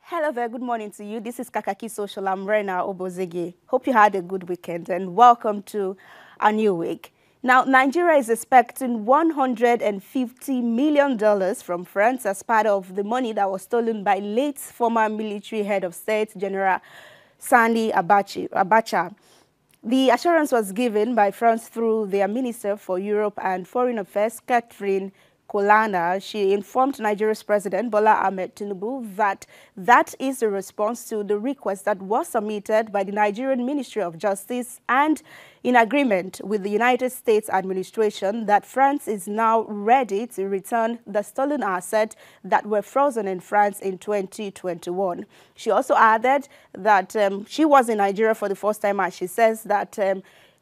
Hello there, good morning to you. This is Kakaaki Social. I'm Obozeghie. Hope you had a good weekend and welcome to a new week. Now, Nigeria is expecting $150 million from France as part of the money that was stolen by late former military head of state, General Sani Abacha. The assurance was given by France through their Minister for Europe and Foreign Affairs, Catherine Colonna. She informed Nigeria's President Bola Ahmed Tinubu that is a response to the request that was submitted by the Nigerian Ministry of Justice and in agreement with the United States administration that France is now ready to return the stolen assets that were frozen in France in 2021. She also added that she was in Nigeria for the first time, and she says that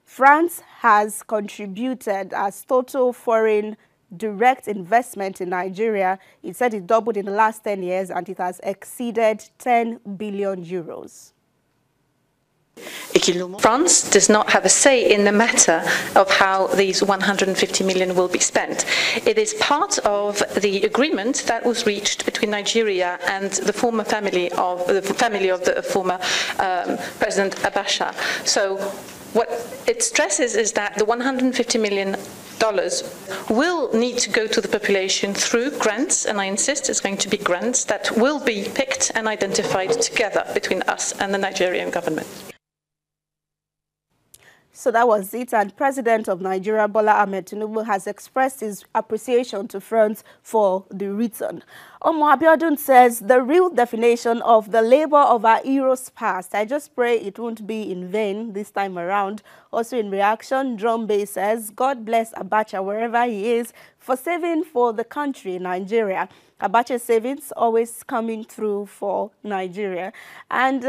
France has contributed as total foreign direct investment in Nigeria. It said it doubled in the last 10 years and it has exceeded 10 billion euros. France does not have a say in the matter of how these 150 million will be spent. It is part of the agreement that was reached between Nigeria and the former family of the former President Abacha. So what it stresses is that the $150 million will need to go to the population through grants, and I insist it's going to be grants that will be picked and identified together between us and the Nigerian government. So that was it, and President of Nigeria, Bola Ahmed Tinubu, has expressed his appreciation to France for the return. Omo Abiodun says the real definition of the labor of our heroes past. I just pray it won't be in vain this time around. Also in reaction, Drum Bay says, God bless Abacha wherever he is for saving for the country, Nigeria. Abacha savings always coming through for Nigeria. And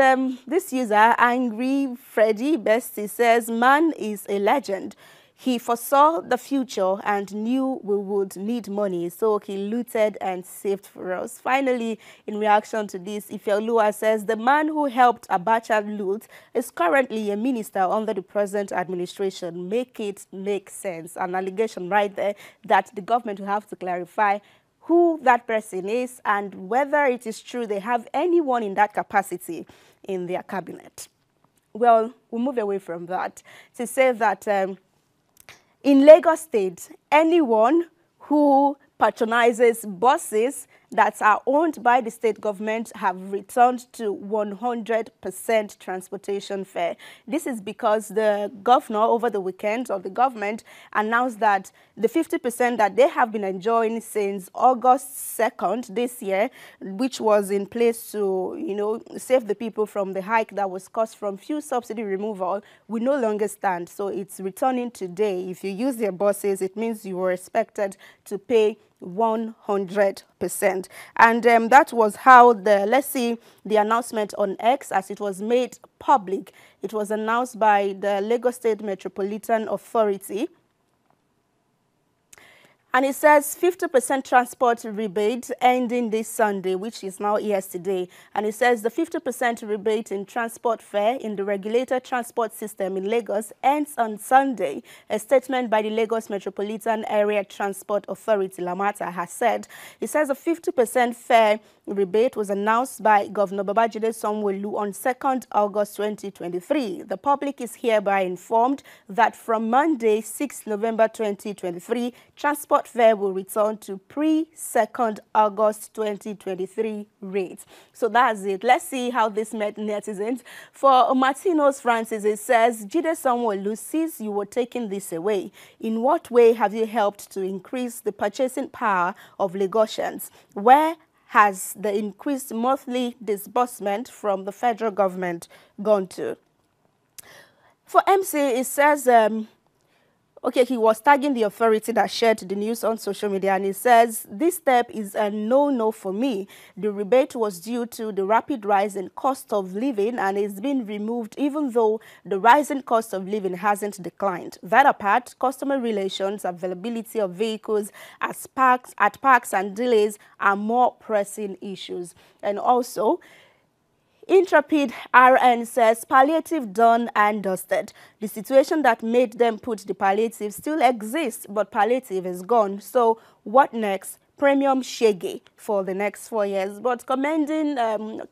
this user, Angry Freddy Bestie, says, man is a legend. He foresaw the future and knew we would need money, so he looted and saved for us. Finally, in reaction to this, Ifeoluwa says, the man who helped Abacha loot is currently a minister under the present administration. Make it make sense. An allegation right there that the government will have to clarify who that person is and whether it is true they have anyone in that capacity in their cabinet. Well, we'll move away from that to say that in Lagos State, anyone who patronizes buses that are owned by the state government have returned to 100% transportation fare. This is because the governor over the weekend, or the government, announced that the 50% that they have been enjoying since August 2nd this year, which was in place to, save the people from the hike that was caused from fuel subsidy removal, will no longer stand. So it's returning today. If you use their buses, it means you were expected to pay 100%. And that was how the announcement on X, as it was made public. It was announced by the Lagos State Metropolitan Authority. And it says 50% transport rebate ending this Sunday, which is now yesterday. And it says the 50% rebate in transport fare in the regulated transport system in Lagos ends on Sunday. A statement by the Lagos Metropolitan Area Transport Authority, Lamata, has said. It says a 50% fare rebate was announced by Governor Babajide Sanwo-Olu on 2nd August 2023. The public is hereby informed that from Monday, 6 November 2023, transport fare will return to pre-2nd August 2023 rates. So that's it. Let's see how this met netizens. For Martino's Francis, it says, Jide Sanwo-Olu sees you were taking this away. In what way have you helped to increase the purchasing power of Lagosians? Where has the increased monthly disbursement from the federal government gone to? For MC, it says, he was tagging the authority that shared the news on social media, and he says, this step is a no-no for me. The rebate was due to the rapid rise in cost of living and it's been removed even though the rising cost of living hasn't declined. That apart, customer relations, availability of vehicles at parks and delays are more pressing issues. And also, Intrepid RN says palliative done and dusted. The situation that made them put the palliative still exists, but palliative is gone. So what next? premium shege for the next 4 years. But commending,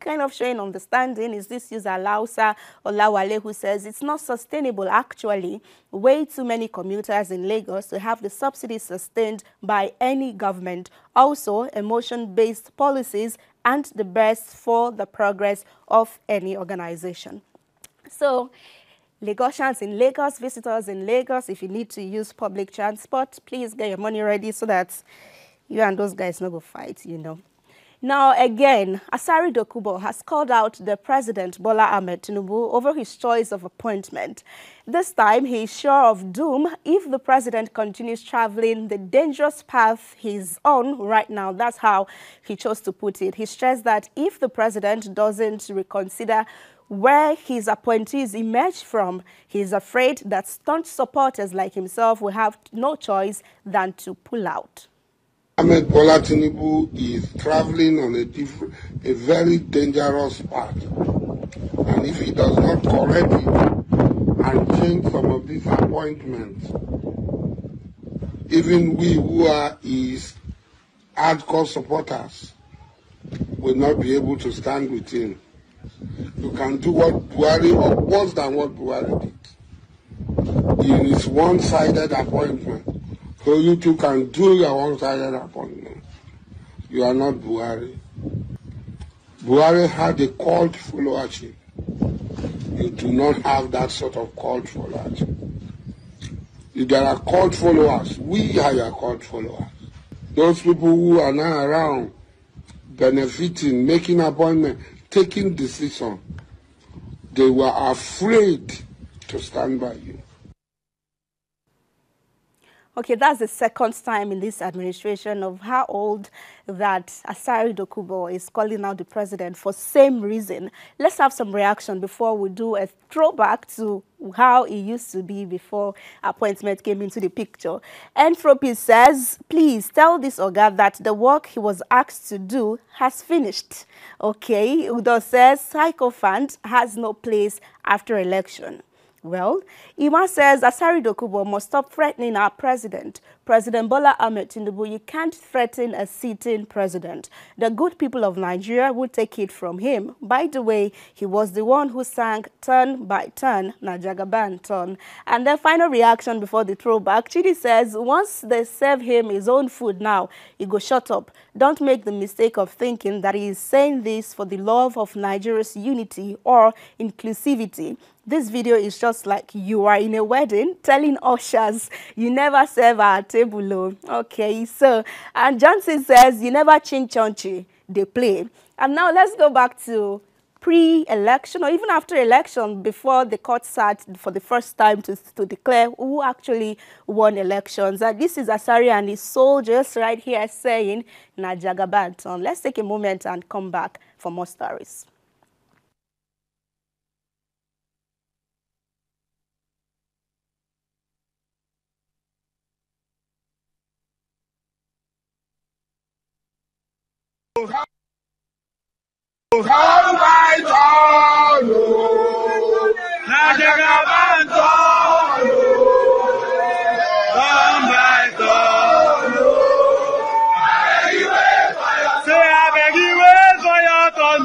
kind of showing understanding is this user Lausa Olawale, who says it's not sustainable actually. Way too many commuters in Lagos to have the subsidy sustained by any government. Also, emotion-based policies aren't the best for the progress of any organization. So, Lagosians in Lagos, visitors in Lagos, if you need to use public transport, please get your money ready so that you and those guys not go fight, you know. Now, again, Asari Dokubo has called out the President Bola Ahmed Tinubu over his choice of appointment. This time, he is sure of doom if the president continues traveling the dangerous path he's on right now. That's how he chose to put it. He stressed that if the president doesn't reconsider where his appointees emerge from, he is afraid that staunch supporters like himself will have no choice than to pull out. Ahmed Bola Tinubu is traveling on a very dangerous path, and if he does not correct it and change some of these appointments, even we who are his hardcore supporters will not be able to stand with him. You can do what Buhari, or worse than what Buhari did. It is one-sided appointment. So you too can do your one-sided appointment. You are not Buhari. Buhari had a cult followership. You do not have that sort of cult followership. If there are cult followers, we are your cult followers. Those people who are now around, benefiting, making appointments, taking decisions, they were afraid to stand by you. Okay, that's the second time in this administration of how old that Asari Dokubo is calling out the president for same reason. Let's have some reaction before we do a throwback to how it used to be before appointment came into the picture. Entropy says, please tell this Oga that the work he was asked to do has finished. Okay, Udo says, sycophant has no place after election. Well, Ima says Asari Dokubo must stop threatening our president. President Bola Ahmed Tinubu, you can't threaten a sitting president. The good people of Nigeria will take it from him. By the way, he was the one who sang turn by turn, Najagaban turn. And then final reaction before the throwback. Chidi says once they serve him his own food now, he go shut up. Don't make the mistake of thinking that he is saying this for the love of Nigeria's unity or inclusivity. This video is just like you are in a wedding telling ushers you never serve at table. Okay, so, and Johnson says you never chin chonchi, they play. And now let's go back to pre-election or even after election, before the court sat for the first time to declare who actually won elections. And this is Asari and his soldiers right here saying Najagabanton. Let's take a moment and come back for more stories. Come by turn, Najagabanton, come by turn. Say I beg you wait for your turn,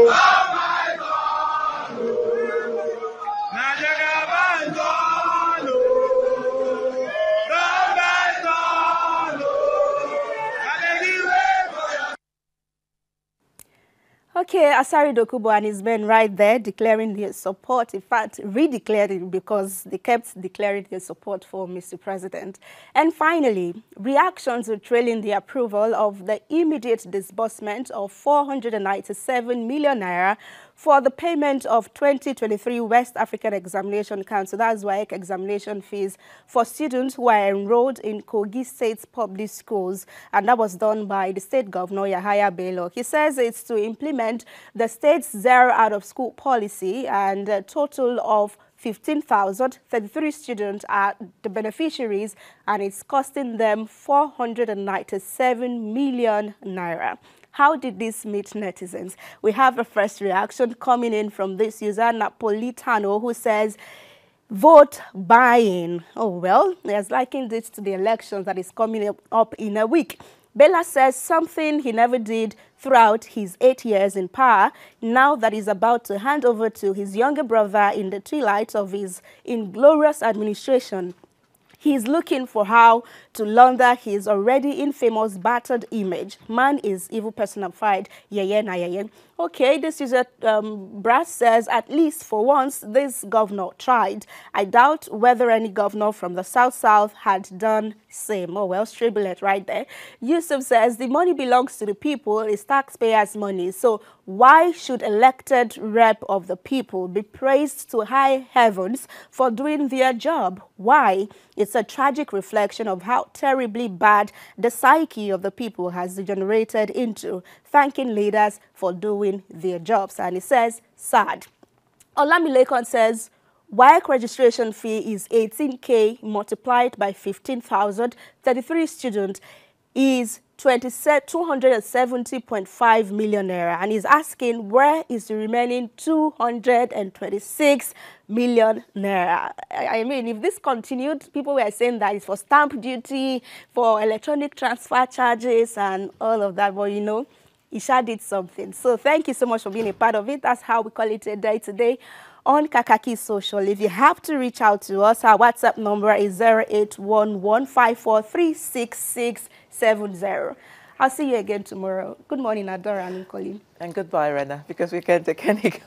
come by turn, Najagabanton, come by turn. I beg you wait for your. Okay, Asari Dokubo and his men right there declaring their support. In fact, redeclared it because they kept declaring their support for Mr. President. And finally, reactions were trailing the approval of the immediate disbursement of 497 million naira for the payment of 2023 West African Examination Council, that's WAEC examination fees for students who are enrolled in Kogi State's public schools. And that was done by the state governor, Yahaya Bello. He says it's to implement the state's zero out of school policy, and a total of 15,033 students are the beneficiaries, and it's costing them 497 million naira. How did this meet netizens? We have a first reaction coming in from this user, Napolitano, who says, vote buying. Oh, well, he has likened this to the elections that is coming up in a week. Bello says something he never did throughout his 8 years in power, now that he's about to hand over to his younger brother in the twilight of his inglorious administration. He's looking for how to launder his already infamous battered image. Man is evil personified. Yahaya. Okay, this user Brass says, at least for once, this governor tried. I doubt whether any governor from the South had done same. Oh, well, straight bullet right there. Yusuf says, the money belongs to the people, it's taxpayers' money. So why should elected rep of the people be praised to high heavens for doing their job? Why? It's a tragic reflection of how terribly bad the psyche of the people has degenerated into, thanking leaders for doing their jobs. And it says, sad. Olamilekon says, WAEC registration fee is 18K multiplied by 15,000, 33 students is 270.5 million naira, and he's asking where is the remaining 226 million naira. I mean, if this continued, people were saying that it's for stamp duty, for electronic transfer charges and all of that, but you know, Isha did something. So thank you so much for being a part of it. That's how we call it a day today on Kakaaki Social. If you have to reach out to us, our WhatsApp number is 0811543670. I'll see you again tomorrow. Good morning, Adora and Colin. And goodbye, Rena, because we can't take any.